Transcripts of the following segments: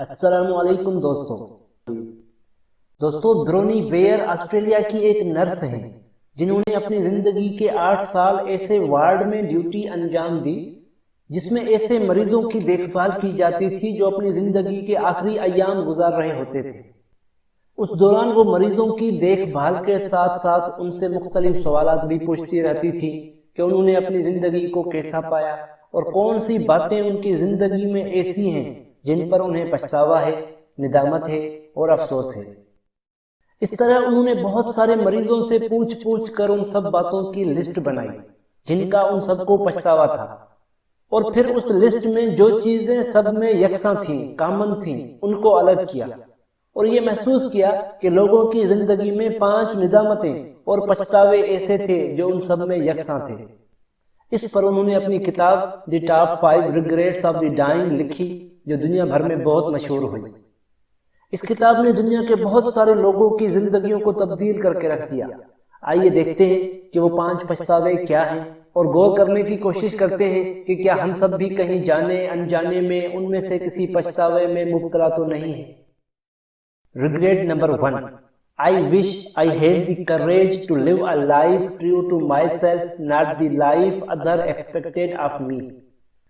السلام علیکم دوستو برونی ویئر آسٹریلیا کی ایک نرس ہیں جنہوں نے اپنی زندگی کے 8 سال ایسے وارڈ میں ڈیوٹی انجام دی جس میں ایسے مریضوں کی دیکھ بھال کی جاتی تھی جو اپنی زندگی کے آخری ایام گزار رہے ہوتے تھے۔ اس دوران وہ مریضوں کی دیکھ بھال کے ساتھ ساتھ ان سے مختلف سوالات بھی پوچھتی رہتی تھی کہ انہوں نے اپنی زندگی کو کیسا پایا اور کون سی باتیں ان کی زندگی میں ایسی ہیں جن پر انہیں پچھتاوا ہے، ندامت ہے اور افسوس ہے۔ اس طرح انہوں نے بہت سارے مریضوں سے پوچھ کر ان سب باتوں کی لسٹ بنائی جن کا ان سب کو پچھتاوا تھا، اور پھر اس لسٹ میں جو چیزیں سب میں یکساں تھیں، کامن تھیں، ان کو الگ کیا اور یہ محسوس کیا کہ لوگوں کی زندگی میں 5 ندامتیں اور پچھتاوے ایسے تھے جو ان سب میں یکساں تھے۔ اس پر انہوں نے اپنی کتاب the top 5 regrets of the dying لکھی جو دنیا بھر میں بہت مشہور ہوئی۔ اس کتاب نے دنیا کے بہت سارے لوگوں کی زندگیوں کو تبدیل کر کے رکھ دیا۔ آئیے دیکھتے ہیں کہ وہ 5 پچھتاوے کیا ہیں اور غور کرنے کی کوشش کرتے ہیں کہ کیا ہم سب بھی کہیں جانے انجانے میں ان میں سے کسی پچھتاوے میں مبتلا تو نہیں ہیں۔ Regret number 1، I wish I had the courage to live a life true to myself, not the life others expected of me۔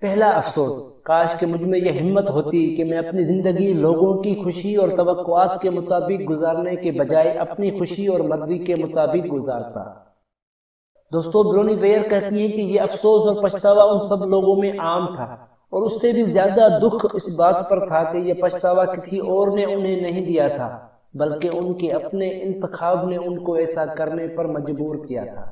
پہلا افسوس، کاش کہ مجھ میں یہ ہمت ہوتی کہ میں اپنی زندگی لوگوں کی خوشی اور توقعات کے مطابق گزارنے کے بجائے اپنی خوشی اور مرضی کے مطابق گزارتا۔ دوستو برونی ویئر کہتی ہیں کہ یہ افسوس اور پچھتاوا ان سب لوگوں میں عام تھا، اور اس سے بھی زیادہ دکھ اس بات پر تھا کہ یہ پچھتاوا کسی اور نے انہیں نہیں دیا تھا بلکہ ان کے اپنے انتخاب نے ان کو ایسا کرنے پر مجبور کیا تھا۔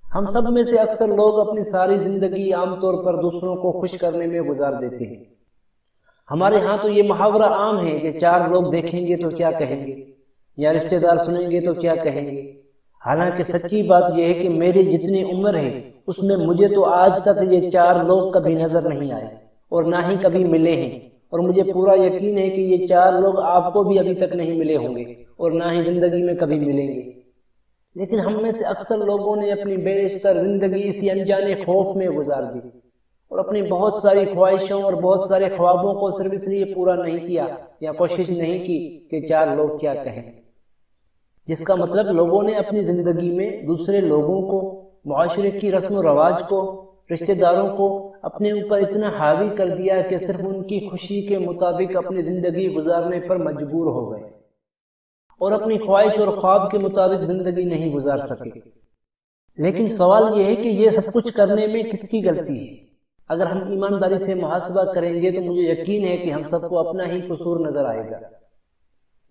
ہم سب میں سے اکثر لوگ اپنی ساری زندگی عام طور پر دوسروں کو خوش کرنے میں گزار دیتے ہیں۔ ہمارے ہاں تو یہ محاورہ عام ہے کہ 4 لوگ دیکھیں گے تو کیا کہیں گے، یا رشتہ دار سنیں گے تو کیا کہیں گے۔ حالانکہ سچی بات یہ ہے کہ میری جتنی عمر ہے اس میں مجھے تو آج تک یہ 4 لوگ کبھی نظر نہیں آئے اور نہ ہی کبھی ملے ہیں، اور مجھے پورا یقین ہے کہ یہ 4 لوگ آپ کو بھی ابھی تک نہیں ملے ہوں گے اور نہ ہی زندگی میں کبھی ملیں گے۔ لیکن ہم میں سے اکثر لوگوں نے اپنی بیشتر زندگی اسی انجانے خوف میں گزار دی اور اپنی بہت ساری خواہشوں اور بہت سارے خوابوں کو صرف اس لیے پورا نہیں کیا یا کوشش نہیں کی کہ 4 لوگ کیا کہیں، جس کا مطلب لوگوں نے اپنی زندگی میں دوسرے لوگوں کو، معاشرے کی رسم و رواج کو، رشتہ داروں کو اپنے اوپر اتنا حاوی کر دیا کہ صرف ان کی خوشی کے مطابق اپنی زندگی گزارنے پر مجبور ہو گئے اور اپنی خواہش اور خواب کے مطابق زندگی نہیں گزار سکے۔ لیکن سوال یہ ہے کہ یہ سب کچھ کرنے میں کس کی غلطی ہے؟ اگر ہم ایمانداری سے محاسبہ کریں گے تو مجھے یقین ہے کہ ہم سب کو اپنا ہی قصور نظر آئے گا۔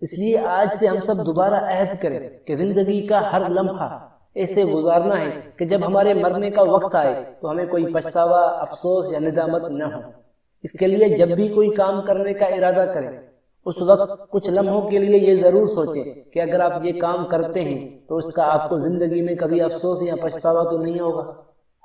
اس لیے آج سے ہم سب دوبارہ عہد کریں کہ زندگی کا ہر لمحہ ایسے گزارنا ہے کہ جب ہمارے مرنے کا وقت آئے تو ہمیں کوئی پچھتاوا، افسوس یا ندامت نہ ہو۔ اس کے لیے جب بھی کوئی کام کرنے کا ارادہ کریں اس وقت کچھ لمحوں کے لیے یہ ضرور سوچیں کہ اگر آپ یہ کام کرتے ہیں تو اس کا آپ کو زندگی میں کبھی افسوس یا پچھتاوا تو نہیں ہوگا۔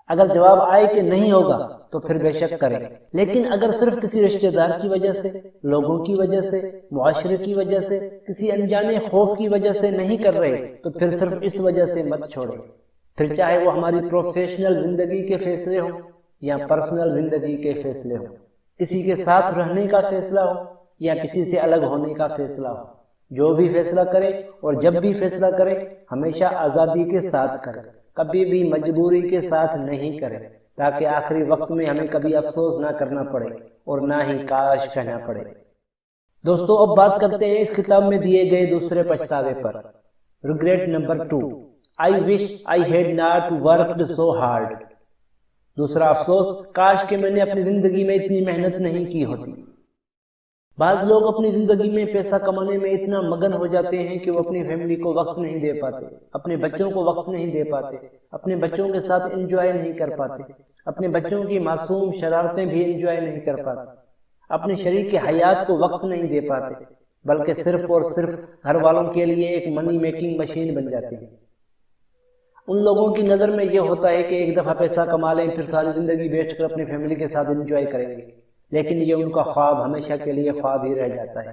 اگر جواب آئے کہ نہیں ہوگا تو پھر بے شک کریں، لیکن اگر صرف کسی رشتہ دار کی وجہ سے، لوگوں کی وجہ سے، معاشرے کی وجہ سے، کسی انجانے خوف کی وجہ سے نہیں کر رہے تو پھر صرف اس وجہ سے مت چھوڑیں، پھر چاہے وہ ہماری پروفیشنل زندگی کے فیصلے ہوں یا پرسنل زندگی کے فیصلے ہوں، کسی کے ساتھ رہنے کا فیصلہ ہو یا کسی سے الگ ہونے کا فیصلہ ہو۔ جو بھی فیصلہ کریں اور جب بھی فیصلہ کریں ہمیشہ آزادی کے ساتھ کریں، کبھی بھی مجبوری کے ساتھ نہیں کریں، تاکہ آخری وقت میں ہمیں کبھی افسوس نہ کرنا پڑے اور نہ ہی کاش کہنا پڑے۔ دوستو اب بات کرتے ہیں اس کتاب میں دیے گئے دوسرے پچھتاوے پر۔ Regret number 2، I wish I had not worked so hard۔ دوسرا افسوس، کاش کہ میں نے اپنی زندگی میں اتنی محنت نہیں کی ہوتی۔ بعض لوگ اپنی زندگی میں پیسہ کمانے میں اتنا مگن ہو جاتے ہیں کہ وہ اپنی فیملی کو وقت نہیں دے پاتے، اپنے بچوں کو وقت نہیں دے پاتے، اپنے بچوں کے ساتھ انجوائے نہیں کر پاتے، اپنے بچوں کی معصوم شرارتیں بھی انجوائے نہیں کر پاتے، اپنے شریک حیات کو وقت نہیں دے پاتے، بلکہ صرف اور صرف گھر والوں کے لیے ایک منی میکنگ مشین بن جاتے ہیں۔ ان لوگوں کی نظر میں یہ ہوتا ہے کہ ایک دفعہ پیسہ کما لیں پھر ساری زندگی بیٹھ کر اپنی فیملی کے ساتھ انجوائے کریں گے، لیکن یہ ان کا خواب ہمیشہ کے لیے خواب ہی رہ جاتا ہے۔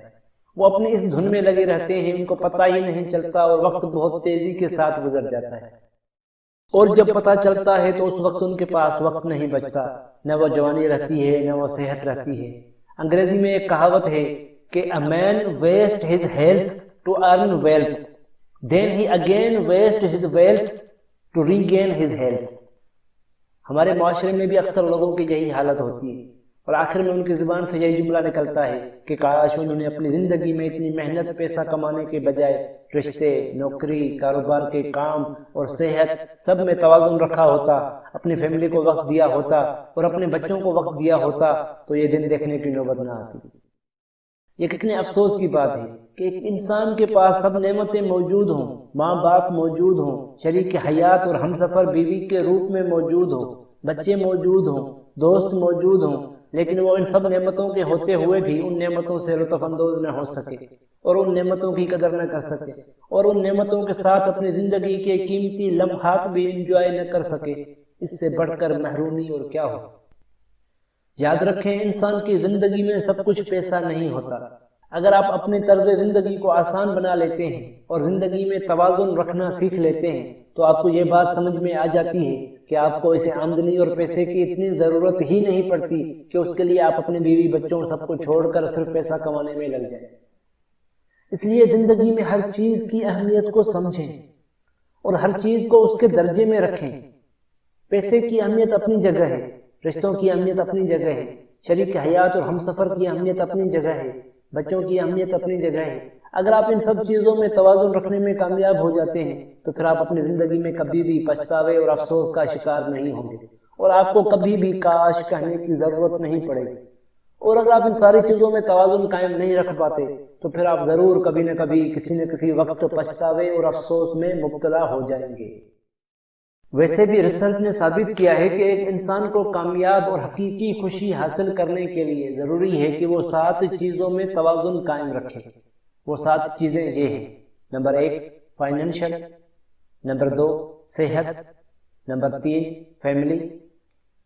وہ اپنی اس دھن میں لگے رہتے ہیں، ان کو پتہ ہی نہیں چلتا اور وقت بہت تیزی کے ساتھ گزر جاتا ہے، اور جب پتہ چلتا ہے تو اس وقت ان کے پاس وقت نہیں بچتا، نہ وہ جوانی رہتی ہے نہ وہ صحت رہتی ہے۔ انگریزی میں ایک کہاوت ہے کہ a man waste his health to earn wealth, then he again waste his wealth to regain his health. ہمارے معاشرے میں بھی اکثر لوگوں کی یہی حالت ہوتی ہے، اور آخر میں ان کی زبان سے یہی جملہ نکلتا ہے کہ کاش انہوں نے اپنی زندگی میں اتنی محنت پیسہ کمانے کے بجائے رشتے، نوکری، کاروبار کے کام اور صحت سب میں توازن رکھا ہوتا، اپنی فیملی کو وقت دیا ہوتا اور اپنے بچوں کو وقت دیا ہوتا تو یہ دن دیکھنے کی نوبت نہ آتی۔ یہ کتنے افسوس کی بات ہے کہ ایک انسان کے پاس سب نعمتیں موجود ہوں، ماں باپ موجود ہوں، شریک حیات اور ہمسفر بیوی کے روپ میں موجود ہوں، بچے موجود ہوں، دوست موجود ہوں، لیکن وہ ان سب نعمتوں کے ہوتے ہوئے بھی ان نعمتوں سے لطف اندوز نہ ہو سکے اور ان نعمتوں کی قدر نہ کر سکے اور ان نعمتوں کے ساتھ اپنی زندگی کے قیمتی لمحات بھی انجوائے نہ کر سکے، اس سے بڑھ کر محرومی اور کیا ہو۔ یاد رکھیں، انسان کی زندگی میں سب کچھ پیسہ نہیں ہوتا۔ اگر آپ اپنے طرز زندگی کو آسان بنا لیتے ہیں اور زندگی میں توازن رکھنا سیکھ لیتے ہیں تو آپ کو یہ بات سمجھ میں آ جاتی ہے کہ آپ کو اسے آمدنی اور پیسے کی اتنی ضرورت ہی نہیں پڑتی کہ اس کے لیے آپ اپنے بیوی بچوں سب کو چھوڑ کر صرف پیسہ کمانے میں لگ جائیں۔ اس لیے زندگی میں ہر چیز کی اہمیت کو سمجھیں اور ہر چیز کو اس کے درجے میں رکھیں۔ پیسے کی اہمیت اپنی جگہ ہے، رشتوں کی اہمیت اپنی جگہ ہے، شریک حیات اور ہمسفر کی اہمیت اپنی جگہ ہے، بچوں کی اہمیت اپنی جگہ ہے۔ اگر آپ ان سب چیزوں میں توازن رکھنے میں کامیاب ہو جاتے ہیں تو پھر آپ اپنی زندگی میں کبھی بھی پچھتاوے اور افسوس کا شکار نہیں ہوں گے اور آپ کو کبھی بھی کاش کہنے کی ضرورت نہیں پڑے گی۔ اور اگر آپ ان ساری چیزوں میں توازن قائم نہیں رکھ پاتے تو پھر آپ ضرور کبھی نہ کبھی کسی نہ کسی وقت پچھتاوے اور افسوس میں مبتلا ہو جائیں گے۔ ویسے بھی ریسرچ نے ثابت کیا ہے کہ ایک انسان کو کامیاب اور حقیقی خوشی حاصل کرنے کے لیے ضروری ہے کہ وہ 7 چیزوں میں توازن قائم رکھے۔ وہ 7 چیزیں یہ ہیں: نمبر 1 فائنینشل، نمبر 2 صحت، number 3 family,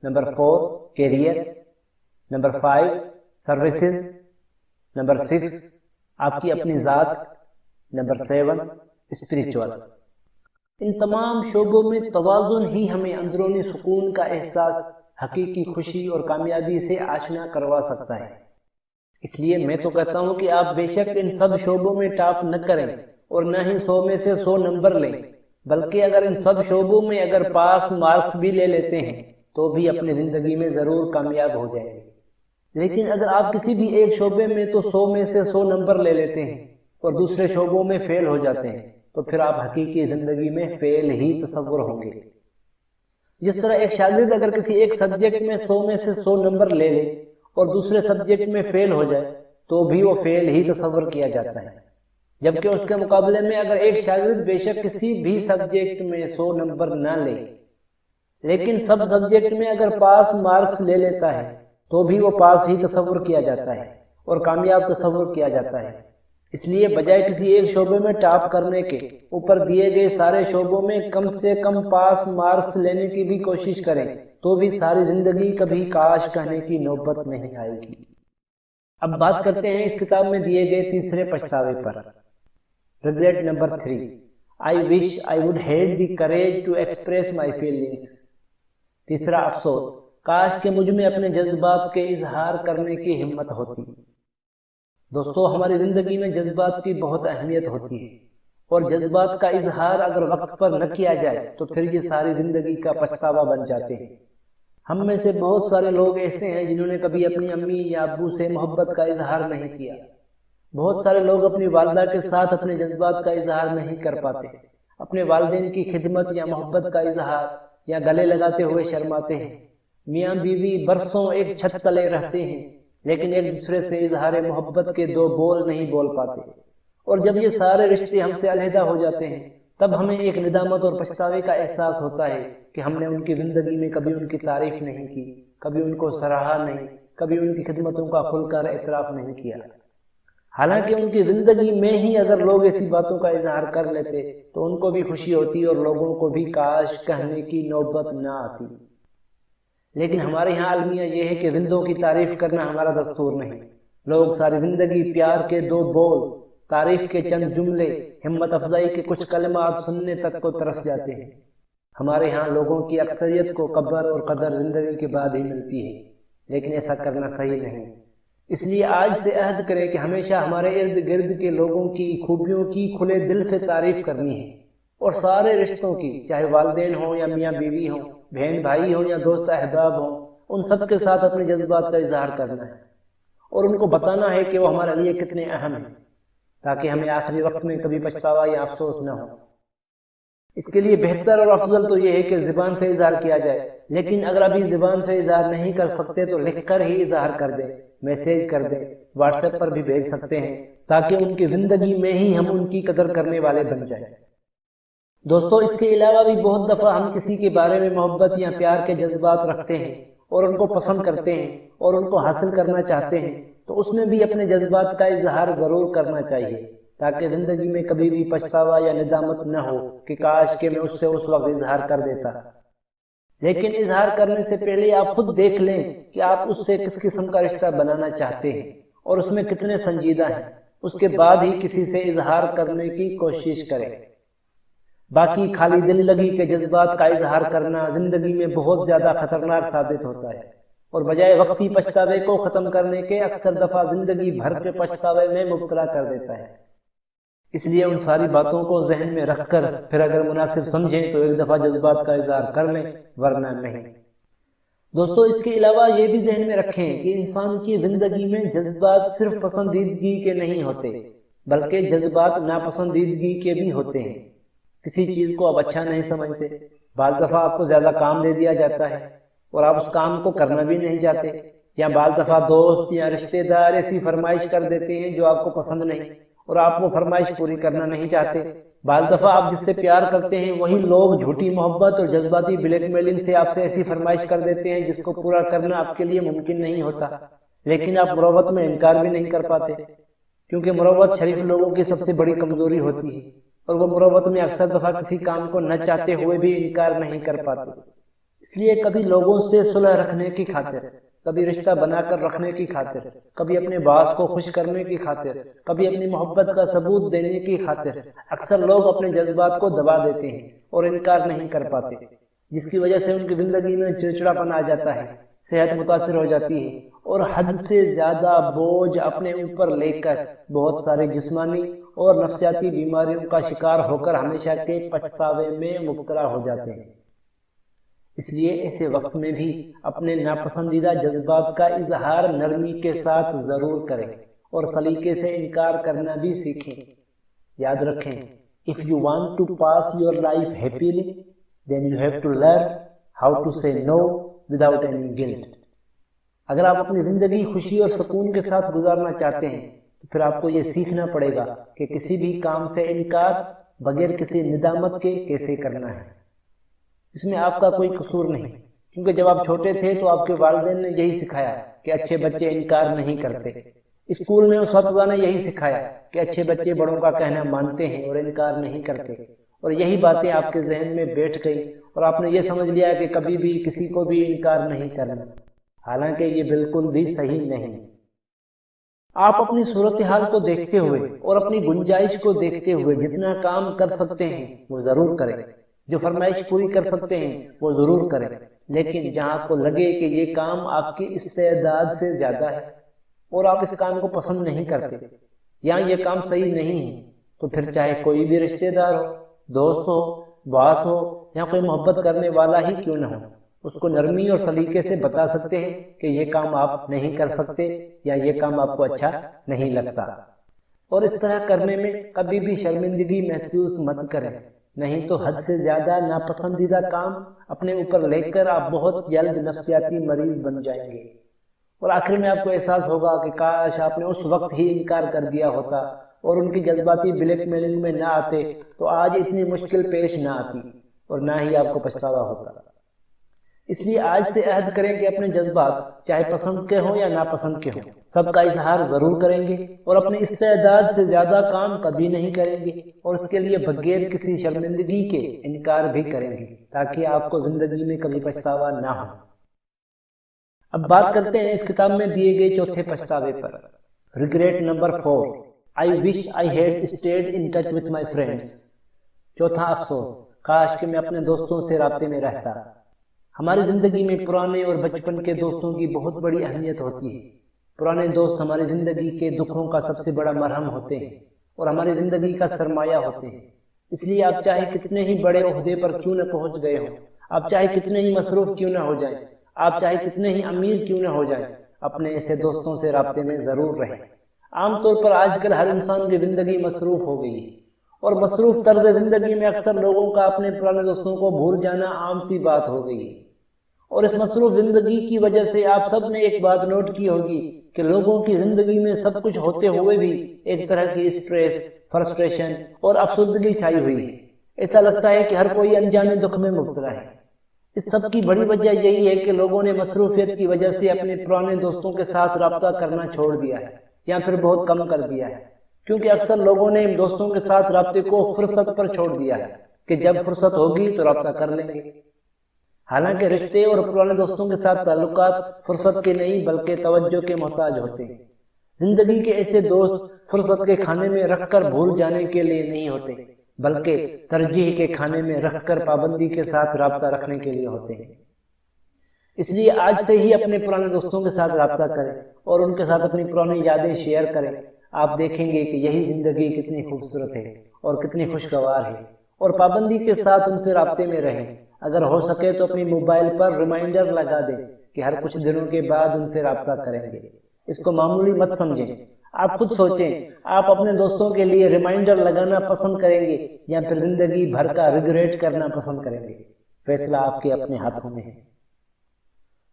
number 4 career, number 5 services, number 6 آپ کی اپنی ذات، نمبر 7 اسپریچول۔ ان تمام شعبوں میں توازن ہی ہمیں اندرونی سکون کا احساس، حقیقی خوشی اور کامیابی سے آشنا کروا سکتا ہے۔ اس لیے میں تو کہتا ہوں کہ آپ بے شک ان سب شعبوں میں ٹاپ نہ کریں اور نہ ہی 100 میں سے 100 نمبر لیں، بلکہ اگر ان سب شعبوں میں اگر پاس مارکس بھی لے لیتے ہیں تو بھی اپنی زندگی میں ضرور کامیاب ہو جائیں گے۔ لیکن اگر آپ کسی بھی ایک شعبے میں تو 100 میں سے 100 نمبر لے لیتے ہیں اور دوسرے شعبوں میں فیل ہو جاتے ہیں تو پھر آپ حقیقی زندگی میں فیل ہی تصور ہوں گے۔ جس طرح ایک شاگرد اگر کسی ایک سبجیکٹ میں 100 میں سے 100 نمبر لے لے اور دوسرے سبجیکٹ میں فیل ہو جائے تو بھی وہ فیل ہی تصور کیا جاتا ہے، جبکہ اس کے مقابلے میں اگر ایک شاگرد بے شک کسی بھی سبجیکٹ میں 100 نمبر نہ لے لیکن سب سبجیکٹ میں اگر پاس مارکس لے لیتا ہے تو بھی وہ پاس ہی تصور کیا جاتا ہے اور کامیاب تصور کیا جاتا ہے۔ اس لیے بجائے کسی ایک شعبے میں ٹاپ کرنے کے اوپر دیے گئے سارے شعبوں میں کم سے کم پاس مارکس لینے کی بھی کوشش کریں تو بھی ساری زندگی کبھی کاش کہنے کی نوبت نہیں آئے گی۔ اب بات کرتے ہیں اس کتاب میں دیے گئے تیسرے پچھتاوے پر۔ Regret number 3 I wish I would had the courage to express my feelings۔ تیسرا افسوس، کاش کہ مجھ میں اپنے جذبات کے اظہار کرنے کی ہمت ہوتی۔ دوستو، ہماری زندگی میں جذبات کی بہت اہمیت ہوتی ہے اور جذبات کا اظہار اگر وقت پر نہ کیا جائے تو پھر یہ ساری زندگی کا پچھتاوا بن جاتے ہیں۔ ہم میں سے بہت سارے لوگ ایسے ہیں جنہوں نے کبھی اپنی امی یا ابو سے محبت کا اظہار نہیں کیا۔ بہت سارے لوگ اپنی والدہ کے ساتھ اپنے جذبات کا اظہار نہیں کر پاتے، اپنے والدین کی خدمت یا محبت کا اظہار یا گلے لگاتے ہوئے شرماتے ہیں۔ میاں بیوی برسوں ایک چھت تلے رہتے ہیں لیکن ایک دوسرے سے اظہار محبت کے 2 بول نہیں بول پاتے، اور جب یہ سارے رشتے ہم سے علیحدہ ہو جاتے ہیں تب ہمیں ایک ندامت اور پچھتاوے کا احساس ہوتا ہے کہ ہم نے ان کی زندگی میں کبھی ان کی تعریف نہیں کی، کبھی ان کو سراہا نہیں، کبھی ان کی خدمتوں کا کھل کر اعتراف نہیں کیا۔ حالانکہ ان کی زندگی میں ہی اگر لوگ ایسی باتوں کا اظہار کر لیتے تو ان کو بھی خوشی ہوتی اور لوگوں کو بھی کاش کہنے کی نوبت نہ آتی۔ لیکن ہمارے یہاں المیہ یہ ہے کہ زندوں کی تعریف کرنا ہمارا دستور نہیں۔ لوگ ساری زندگی پیار کے 2 بول، تعریف کے چند جملے، ہمت افزائی کے کچھ کلمات سننے تک کو ترس جاتے ہیں۔ ہمارے ہاں لوگوں کی اکثریت کو قبر اور قدر زندگی کے بعد ہی ملتی ہے، لیکن ایسا کرنا صحیح نہیں۔ اس لیے آج سے عہد کریں کہ ہمیشہ ہمارے ارد گرد کے لوگوں کی خوبیوں کی کھلے دل سے تعریف کرنی ہے، اور سارے رشتوں کی، چاہے والدین ہوں یا میاں بیوی ہوں، بہن بھائی ہوں یا دوست احباب ہوں، ان سب کے ساتھ اپنے جذبات کا اظہار کرنا ہے اور ان کو بتانا ہے کہ وہ ہمارے لیے کتنے اہم ہیں، تاکہ ہمیں آخری وقت میں کبھی پچھتاوا یا افسوس نہ ہو۔ اس کے لیے بہتر اور افضل تو یہ ہے کہ زبان سے اظہار کیا جائے، لیکن اگر ابھی زبان سے اظہار نہیں کر سکتے تو لکھ کر ہی اظہار کر دیں، میسیج کر دیں، واٹس ایپ پر بھی بھیج سکتے ہیں، تاکہ ان کی زندگی میں ہی ہم ان کی قدر کرنے والے بن جائیں۔ دوستو، اس کے علاوہ بھی بہت دفعہ ہم کسی کے بارے میں محبت یا پیار کے جذبات رکھتے ہیں اور ان کو پسند کرتے ہیں اور ان کو حاصل کرنا چاہتے ہیں، تو اس میں بھی اپنے جذبات کا اظہار ضرور کرنا چاہیے، تاکہ زندگی میں کبھی بھی پچھتاوا یا ندامت نہ ہو کہ کاش کہ میں اس سے اس وقت اظہار کر دیتا۔ لیکن اظہار کرنے سے پہلے آپ خود دیکھ لیں کہ آپ اس سے کس قسم کا رشتہ بنانا چاہتے ہیں اور اس میں کتنے سنجیدہ ہیں، اس کے بعد ہی کسی سے اظہار کرنے کی کوشش کریں۔ باقی خالی دل لگی کے جذبات کا اظہار کرنا زندگی میں بہت زیادہ خطرناک ثابت ہوتا ہے، اور بجائے وقتی پچھتاوے کو ختم کرنے کے اکثر دفعہ زندگی بھر کے پچھتاوے میں مبتلا کر دیتا ہے۔ اس لیے ان ساری باتوں کو ذہن میں رکھ کر پھر اگر مناسب سمجھیں تو ایک دفعہ جذبات کا اظہار کر لیں، ورنہ نہیں۔ دوستو، اس کے علاوہ یہ بھی ذہن میں رکھیں کہ انسان کی زندگی میں جذبات صرف پسندیدگی کے نہیں ہوتے، بلکہ جذبات ناپسندیدگی کے بھی ہوتے ہیں۔ کسی چیز کو آپ اچھا نہیں سمجھتے، بعض دفعہ آپ کو زیادہ کام دے دیا جاتا ہے اور آپ اس کام کو کرنا بھی نہیں چاہتے، یا بعض دفعہ دوست یا رشتہ دار ایسی فرمائش کر دیتے ہیں جو آپ کو پسند نہیں اور آپ وہ فرمائش پوری کرنا نہیں چاہتے۔ بعض دفعہ آپ جس سے پیار کرتے ہیں وہی لوگ جھوٹی محبت اور جذباتی بلیک میلنگ سے آپ سے ایسی فرمائش کر دیتے ہیں جس کو پورا کرنا آپ کے لیے ممکن نہیں ہوتا، لیکن آپ مروت میں انکار بھی نہیں کر پاتے، کیونکہ مروت شریف لوگوں کی سب سے بڑی کمزوری ہوتی ہے، اور وہ مروت میں اکثر دفعہ کسی کام کو نہ چاہتے ہوئے بھی انکار نہیں کر پاتے۔ اس لیے کبھی لوگوں سے صلح رکھنے کی خاطر، کبھی رشتہ بنا کر رکھنے کی خاطر، کبھی اپنے باس کو خوش کرنے کی خاطر، کبھی اپنی محبت کا ثبوت دینے کی خاطر اکثر لوگ اپنے جذبات کو دبا دیتے ہیں اور انکار نہیں کر پاتے، جس کی وجہ سے ان کی زندگی میں چڑچڑاپن آ جاتا ہے، صحت متاثر ہو جاتی ہے، اور حد سے زیادہ بوجھ اپنے اوپر لے کر بہت سارے جسمانی اور نفسیاتی بیماریوں کا شکار ہو کر ہمیشہ کے پچھتاوے میں مبتلا ہو جاتے ہیں۔ اس لیے ایسے وقت میں بھی اپنے ناپسندیدہ جذبات کا اظہار نرمی کے ساتھ ضرور کریں اور سلیقے سے انکار کرنا بھی سیکھیں۔ یاد رکھیں، if you want to pass your life happily, then you have to learn how to say no without any guilt۔ اگر آپ اپنی زندگی خوشی اور سکون کے ساتھ گزارنا چاہتے ہیں تو پھر آپ کو یہ سیکھنا پڑے گا کہ کسی بھی کام سے انکار بغیر کسی ندامت کے کیسے کرنا ہے۔ اس میں آپ کا کوئی قصور نہیں، کیونکہ جب آپ چھوٹے تھے تو آپ کے والدین نے یہی سکھایا کہ اچھے بچے انکار نہیں کرتے، اسکول میں اساتذہ نے یہی سکھایا کہ اچھے بچے بڑوں کا کہنا مانتے ہیں اور انکار نہیں کرتے، اور یہی باتیں آپ کے ذہن میں بیٹھ گئی اور آپ نے یہ سمجھ لیا کہ کبھی بھی کسی کو بھی انکار نہیں کرنا، حالانکہ یہ بالکل بھی صحیح نہیں۔ آپ اپنی صورتحال کو دیکھتے ہوئے اور اپنی گنجائش کو دیکھتے ہوئے جتنا کام کر سکتے ہیں وہ ضرور کریں، جو فرمائش پوری کر سکتے ہیں وہ ضرور کریں، لیکن جہاں آپ کو لگے کہ یہ کام آپ کی استعداد سے زیادہ ہے اور آپ اس کام کو پسند نہیں کرتے یا یہ کام صحیح نہیں ہے، تو پھر چاہے کوئی بھی رشتہ دار ہو، دوست ہو، باس ہو یا کوئی محبت کرنے والا ہی کیوں نہ ہو، اس کو نرمی اور سلیقے سے بتا سکتے ہیں کہ یہ کام آپ نہیں کر سکتے یا یہ کام آپ کو اچھا نہیں لگتا، اور اس طرح کرنے میں کبھی بھی شرمندگی محسوس مت کریں، نہیں تو حد سے زیادہ ناپسندیدہ کام اپنے اوپر لے کر آپ بہت جلد نفسیاتی مریض بن جائیں گے، اور آخر میں آپ کو احساس ہوگا کہ کاش آپ نے اس وقت ہی انکار کر دیا ہوتا اور ان کی جذباتی بلیک میلنگ میں نہ آتے تو آج اتنی مشکل پیش نہ آتی اور نہ ہی آپ کو پچھتاوا ہوتا۔ اس لیے آج سے عہد کریں کہ اپنے جذبات چاہے پسند کے ہوں یا ناپسند کے ہوں سب کا اظہار ضرور کریں گے، اور اپنی استعداد سے زیادہ کام کبھی نہیں کریں گے، اور اس کے لیے بغیر کسی شرمندگی کے انکار بھی کریں گے، تاکہ آپ کو زندگی میں کبھی پچھتاوا نہ ہو۔ اب بات کرتے ہیں اس کتاب میں دیے گئے چوتھے پچھتاوے پر، regret number 4، I wish I had stayed in touch with my friends۔ چوتھا افسوس، کاش کہ میں اپنے دوستوں سے رابطے میں رہتا۔ ہماری زندگی میں پرانے اور بچپن کے دوستوں کی بہت بڑی اہمیت ہوتی ہے، پرانے دوست ہماری زندگی کے دکھوں کا سب سے بڑا مرہم ہوتے ہیں اور ہماری زندگی کا سرمایہ ہوتے ہیں۔ اس لیے آپ چاہے کتنے ہی بڑے عہدے پر کیوں نہ پہنچ گئے ہوں، آپ چاہے کتنے ہی مصروف کیوں نہ ہو جائیں، آپ چاہے کتنے ہی امیر کیوں نہ ہو جائیں، اپنے ایسے دوستوں سے رابطے میں ضرور رہیں۔ عام طور پر آج کل ہر انسان کی زندگی مصروف ہو گئی ہے، اور مصروف طرز زندگی میں اکثر لوگوں کا اپنے پرانے دوستوں کو بھول جانا عام سی بات ہو گئی ہے۔ اور اس مصروف زندگی کی وجہ سے آپ سب نے ایک بات نوٹ کی ہوگی کہ لوگوں کی زندگی میں سب کچھ ہوتے ہوئے بھی ایک طرح کی اسٹریس، فرسٹریشن اور افسردگی چھائی ہوئی ہے۔ ایسا لگتا ہے کہ ہر کوئی انجانے دکھ میں مبتلا ہے۔ اس سب کی بڑی وجہ یہی ہے کہ لوگوں نے مصروفیت کی وجہ سے اپنے پرانے دوستوں کے ساتھ رابطہ کرنا چھوڑ دیا ہے یا پھر بہت کم کر دیا ہے، کیونکہ اکثر لوگوں نے دوستوں کے ساتھ رابطے کو فرصت پر چھوڑ دیا ہے کہ جب فرصت ہوگی تو رابطہ کر لیں گے۔ حالانکہ رشتے اور پرانے دوستوں کے ساتھ تعلقات فرصت کے نہیں بلکہ توجہ کے محتاج ہوتے ہیں۔ زندگی کے ایسے دوست فرصت کے کھانے میں رکھ کر بھول جانے کے لیے نہیں ہوتے، بلکہ ترجیح کے کھانے میں رکھ کر پابندی کے ساتھ رابطہ رکھنے کے لیے ہوتے ہیں۔ اس لیے آج سے ہی اپنے پرانے دوستوں کے ساتھ رابطہ کریں اور ان کے ساتھ اپنی پرانی یادیں شیئر کریں۔ آپ دیکھیں گے کہ یہی زندگی کتنی خوبصورت ہے اور کتنی خوشگوار ہے، اور پابندی کے ساتھ ان سے رابطے میں رہیں۔ اگر ہو سکے تو اپنی موبائل پر ریمائنڈر لگا دیں کہ ہر کچھ دنوں کے بعد ان سے رابطہ کریں گے۔ اس کو معمولی مت سمجھیں۔ آپ خود سوچیں، آپ اپنے دوستوں کے لیے ریمائنڈر لگانا پسند کریں گے یا پھر زندگی بھر کا ریگریٹ کرنا پسند کریں گے؟ فیصلہ آپ کے اپنے ہاتھوں میں ہے۔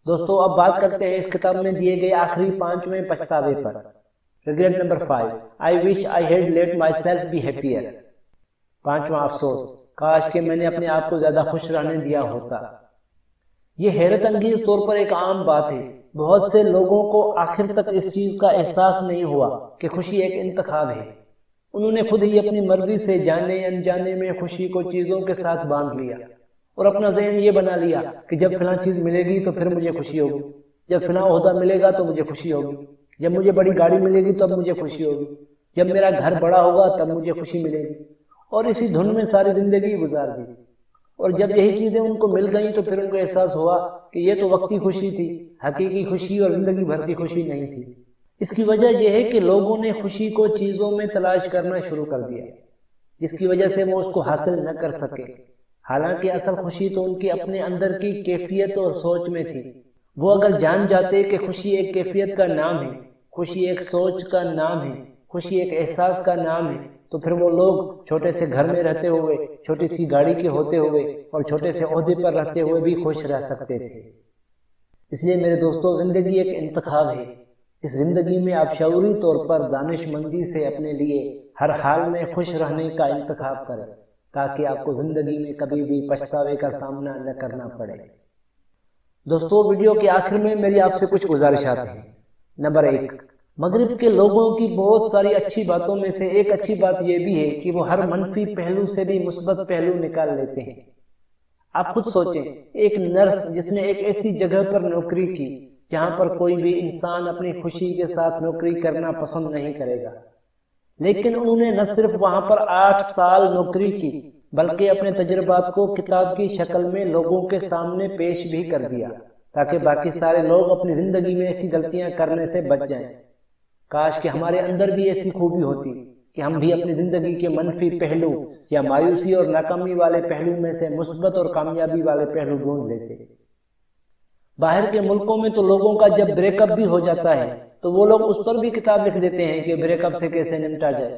دوستو، اب بات کرتے ہیں اس کتاب میں دیے گئے آخری 5ویں پچھتاوے پر۔ Regret number 5، I wish I had let myself be happier۔ 5واں افسوس، کاش کہ میں نے اپنے آپ کو زیادہ خوش رہنے دیا ہوتا۔ یہ حیرت انگیز طور پر ایک عام بات ہے۔ بہت سے لوگوں کو آخر تک اس چیز کا احساس نہیں ہوا کہ خوشی ایک انتخاب ہے۔ انہوں نے خود ہی اپنی مرضی سے جانے انجانے میں خوشی کو چیزوں کے ساتھ باندھ لیا اور اپنا ذہن یہ بنا لیا کہ جب فلاں چیز ملے گی تو پھر مجھے خوشی ہوگی، جب فلاں عہدہ ملے گا تو مجھے خوشی ہوگی، جب مجھے بڑی گاڑی ملے گی تب مجھے خوشی ہوگی، جب میرا گھر بڑا ہوگا تب مجھے خوشی ملے گی، اور اسی دھن میں ساری زندگی گزار دی۔ اور جب یہی چیزیں ان کو مل گئیں تو پھر ان کو احساس ہوا کہ یہ تو وقتی خوشی تھی، حقیقی خوشی اور زندگی بھر کی خوشی نہیں تھی۔ اس کی وجہ یہ ہے کہ لوگوں نے خوشی کو چیزوں میں تلاش کرنا شروع کر دیا، جس کی وجہ سے وہ اس کو حاصل نہ کر سکے، حالانکہ اصل خوشی تو ان کے اپنے اندر کی کیفیت اور سوچ میں تھی۔ وہ اگر جان جاتے کہ خوشی ایک کیفیت کا نام ہے، خوشی ایک سوچ کا نام ہے، خوشی ایک احساس کا نام ہے، تو پھر وہ لوگ چھوٹے سے گھر میں رہتے ہوئے، چھوٹی سی گاڑی کے ہوتے ہوئے اور چھوٹے سے عہدے پر رہتے ہوئے بھی خوش رہ سکتے تھے۔ اس لیے میرے دوستو، زندگی ایک انتخاب ہے۔ اس زندگی میں آپ شعوری طور پر دانش مندی سے اپنے لیے ہر حال میں خوش رہنے کا انتخاب کریں، تاکہ آپ کو زندگی میں کبھی بھی پچھتاوے کا سامنا نہ کرنا پڑے۔ دوستو، ویڈیو کے آخر میں میری آپ سے کچھ گزارشات ہیں۔ نمبر 1، مغرب کے لوگوں کی بہت ساری اچھی باتوں میں سے ایک اچھی بات یہ بھی ہے کہ وہ ہر منفی پہلو سے بھی مثبت پہلو نکال لیتے ہیں۔ آپ خود سوچیں، ایک نرس جس نے ایک ایسی جگہ پر نوکری کی جہاں پر کوئی بھی انسان اپنی خوشی کے ساتھ نوکری کرنا پسند نہیں کرے گا، لیکن انہوں نے نہ صرف وہاں پر 8 سال نوکری کی بلکہ اپنے تجربات کو کتاب کی شکل میں لوگوں کے سامنے پیش بھی کر دیا، تاکہ باقی سارے لوگ اپنی زندگی میں ایسی غلطیاں کرنے سے بچ جائیں۔ کاش کہ ہمارے اندر بھی ایسی خوبی ہوتی کہ ہم بھی اپنی زندگی کے منفی پہلو یا مایوسی اور ناکامی والے پہلو میں سے مثبت اور کامیابی والے پہلو ڈھونڈ لیتے۔ باہر کے ملکوں میں تو لوگوں کا جب بریک اپ بھی ہو جاتا ہے تو وہ لوگ اس پر بھی کتاب لکھ دیتے ہیں کہ بریک اپ سے کیسے نمٹا جائے،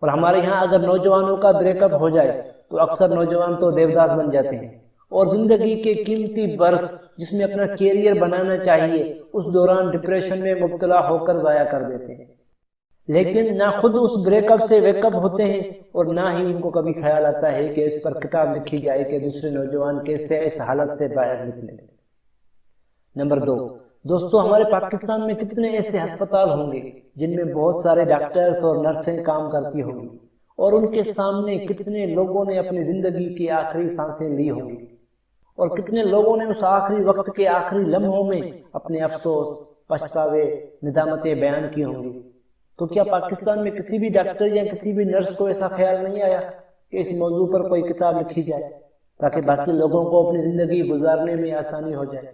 اور ہمارے یہاں اگر نوجوانوں کا بریک اپ ہو جائے تو اکثر نوجوان تو دیوداس بن جاتے ہیں اور زندگی کے قیمتی برس جس میں اپنا کیریئر بنانا چاہیے اس دوران ڈپریشن میں مبتلا ہو کر ضائع کر دیتے ہیں۔ لیکن نہ خود اس بریک اپ سے ویک اپ ہوتے ہیں اور نہ ہی ان کو کبھی خیال آتا ہے کہ اس پر کتاب لکھی جائے کہ دوسرے نوجوان کیسے اس حالت سے باہر نکلیں۔ نمبر 2، دوستو، ہمارے پاکستان میں کتنے ایسے ہسپتال ہوں گے جن میں بہت سارے ڈاکٹرز اور نرسیں کام کرتی ہوں گی، اور ان کے سامنے کتنے لوگوں نے اپنی زندگی کی آخری سانسیں لی ہوں گی، اور کتنے لوگوں نے اس آخری وقت کے آخری لمحوں میں اپنے افسوس، پچھتاوے، ندامتیں بیان کی ہوں گی۔ تو کیا پاکستان میں کسی بھی ڈاکٹر یا کسی بھی نرس کو ایسا خیال نہیں آیا کہ اس موضوع پر کوئی کتاب لکھی جائے تاکہ باقی لوگوں کو اپنی زندگی گزارنے میں آسانی ہو جائے؟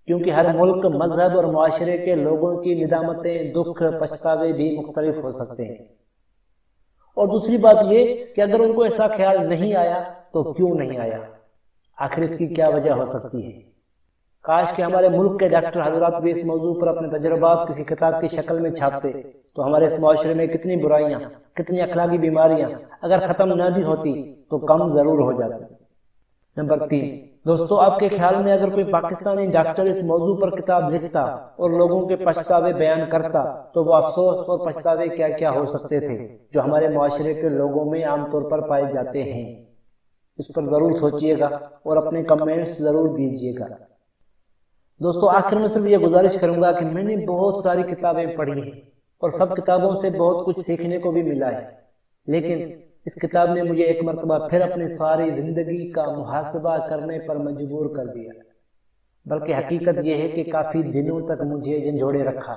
کیونکہ ہر ملک، مذہب اور معاشرے کے لوگوں کی ندامتیں، دکھ، پچھتاوے بھی مختلف ہو سکتے ہیں۔ اور دوسری بات یہ کہ اگر ان کو ایسا خیال نہیں آیا تو کیوں نہیں آیا؟ آخر اس کی کیا وجہ ہو سکتی ہے؟ کاش کہ ہمارے ملک کے ڈاکٹر حضرات بھی اس موضوع پر اپنے تجربات کسی کتاب کی شکل میں چھاپتے تو ہمارے اس معاشرے میں کتنی برائیاں، کتنی اخلاقی بیماریاں اگر ختم نہ بھی ہوتی تو کم ضرور ہو جاتی۔ نمبر 3، دوستو، آپ کے خیال میں اگر کوئی پاکستانی ڈاکٹر اس موضوع پر کتاب لکھتا اور لوگوں کے پچھتاوے بیان کرتا تو وہ افسوس اور پچھتاوے کیا کیا ہو سکتے تھے جو ہمارے معاشرے کے لوگوں میں عام طور پر پائے جاتے ہیں؟ اس پر ضرور سوچئے گا اور اپنے کمنٹس ضرور دیجئے گا۔ دوستو، آخر میں صرف یہ گزارش کروں گا کہ میں نے بہت ساری کتابیں پڑھی ہیں اور سب کتابوں سے بہت کچھ سیکھنے کو بھی ملا ہے، لیکن اس کتاب نے مجھے ایک مرتبہ پھر اپنی ساری زندگی کا محاسبہ کرنے پر مجبور کر دیا، بلکہ حقیقت یہ ہے کہ کافی دنوں تک مجھے جھنجھوڑے رکھا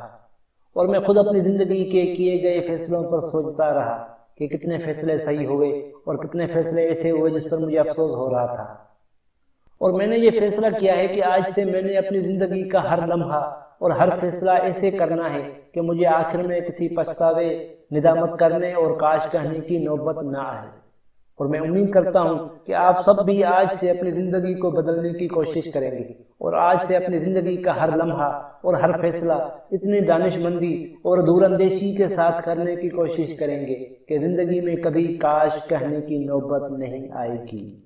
اور میں خود اپنی زندگی کے کیے گئے فیصلوں پر سوچتا رہا کہ کتنے فیصلے صحیح ہوئے اور کتنے فیصلے ایسے ہوئے جس پر مجھے افسوس ہو رہا تھا۔ اور میں نے یہ فیصلہ کیا ہے کہ آج سے میں نے اپنی زندگی کا ہر لمحہ اور ہر فیصلہ ایسے کرنا ہے کہ مجھے آخر میں کسی پچھتاوے، ندامت کرنے اور کاش کہنے کی نوبت نہ آئے۔ اور میں امید کرتا ہوں کہ آپ سب بھی آج سے اپنی زندگی کو بدلنے کی کوشش کریں گے اور آج سے اپنی زندگی کا ہر لمحہ اور ہر فیصلہ اتنی دانش مندی اور دور اندیشی کے ساتھ کرنے کی کوشش کریں گے کہ زندگی میں کبھی کاش کہنے کی نوبت نہیں آئے گی۔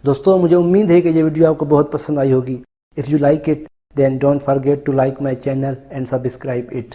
دوستو، مجھے امید ہے کہ یہ ویڈیو آپ کو بہت پسند آئی ہوگی۔ If you like it, then don't forget to like my channel and subscribe it.